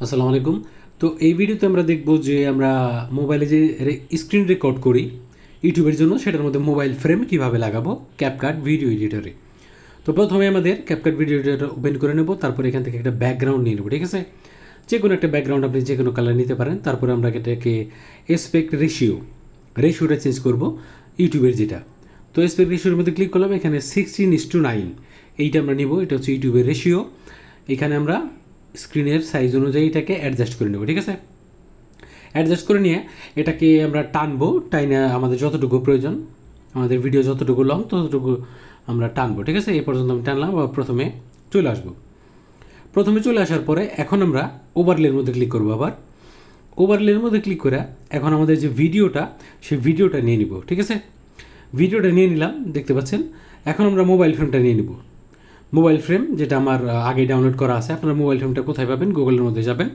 আসসালামু আলাইকুম। তো এই ভিডিওতে আমরা দেখব যে আমরা মোবাইলে যে স্ক্রিন রেকর্ড করি ইউটিউবের জন্য, সেটার মধ্যে মোবাইল ফ্রেম কিভাবে লাগাবো ক্যাপকাট ভিডিও এডিটরে। তো প্রথমে আমাদের ক্যাপকাট ভিডিও এডিটর ওপেন করে নেব, তারপর এখান থেকে একটা ব্যাকগ্রাউন্ড নিয়ে নেব। ঠিক আছে, যে কোনো একটা ব্যাকগ্রাউন্ড আপনি যে কোনো কালার নিতে পারেন। তারপরে আমরা এটাকে এসপেক্ট রেশিওটা চেঞ্জ করব ইউটিউবের যেটা। তো এসপেক্ট রেশিওর মধ্যে ক্লিক করলাম, এখানে 16:9 এইটা আমরা নিব। এটা হচ্ছে ইউটিউবের রেশিও। এখানে আমরা স্ক্রিনের সাইজ অনুযায়ী এটাকে অ্যাডজাস্ট করে নেব। ঠিক আছে, অ্যাডজাস্ট করে নিয়ে এটাকে আমরা টানবো, টাইনে আমাদের যতটুকু প্রয়োজন, আমাদের ভিডিও যতটুকু লং ততটুকু আমরা টানবো। ঠিক আছে, এই পর্যন্ত আমি টানলাম। প্রথমে চলে আসার পরে এখন আমরা ওভারলের মধ্যে ক্লিক করবো। আবার ওভারলের মধ্যে ক্লিক করে এখন আমাদের যে ভিডিওটা, সেই ভিডিওটা নিয়ে নিব। ঠিক আছে, ভিডিওটা নিয়ে নিলাম, দেখতে পাচ্ছেন। এখন আমরা মোবাইল ফ্রেমটা নিয়ে নিব। মোবাইল ফ্রেম যেটা আমার আগে ডাউনলোড করা আছে। আপনারা মোবাইল ফ্রেমটা কোথায় পাবেন? গুগলের মধ্যে যাবেন।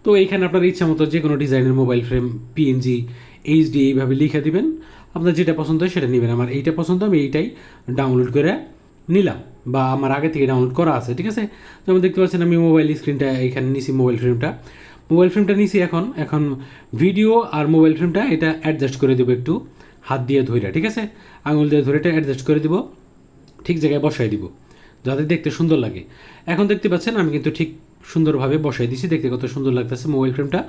তো এইখানে আপনার ইচ্ছা মতো যে কোনো ডিজাইনের মোবাইল ফ্রেম, পিএনজি, এইচডি এইভাবে লিখে দিবেন। আপনার যেটা পছন্দ হয় সেটা নেবেন। আমার এইটা পছন্দ, আমি এইটাই ডাউনলোড করে নিলাম, বা আমার আগে থেকে ডাউনলোড করা আছে। ঠিক আছে, যেমন দেখতে পাচ্ছেন আমি মোবাইল স্ক্রিনটা এখানে নিছি, মোবাইল ফ্রেমটা নিছি। এখন ভিডিও আর মোবাইল ফ্রেমটা এটা অ্যাডজাস্ট করে দেবো একটু হাত দিয়ে ধরে। ঠিক আছে, আঙুল দিয়ে ধরে এটা অ্যাডজাস্ট করে দেবো, ঠিক জায়গায় বসাই দিব যাতে দেখতে সুন্দর লাগে। এখন দেখতে পাচ্ছেন আমি কিন্তু ঠিক সুন্দরভাবে বসাই দিছি, দেখতে কত সুন্দর লাগতেছে মোবাইল ফ্রেমটা।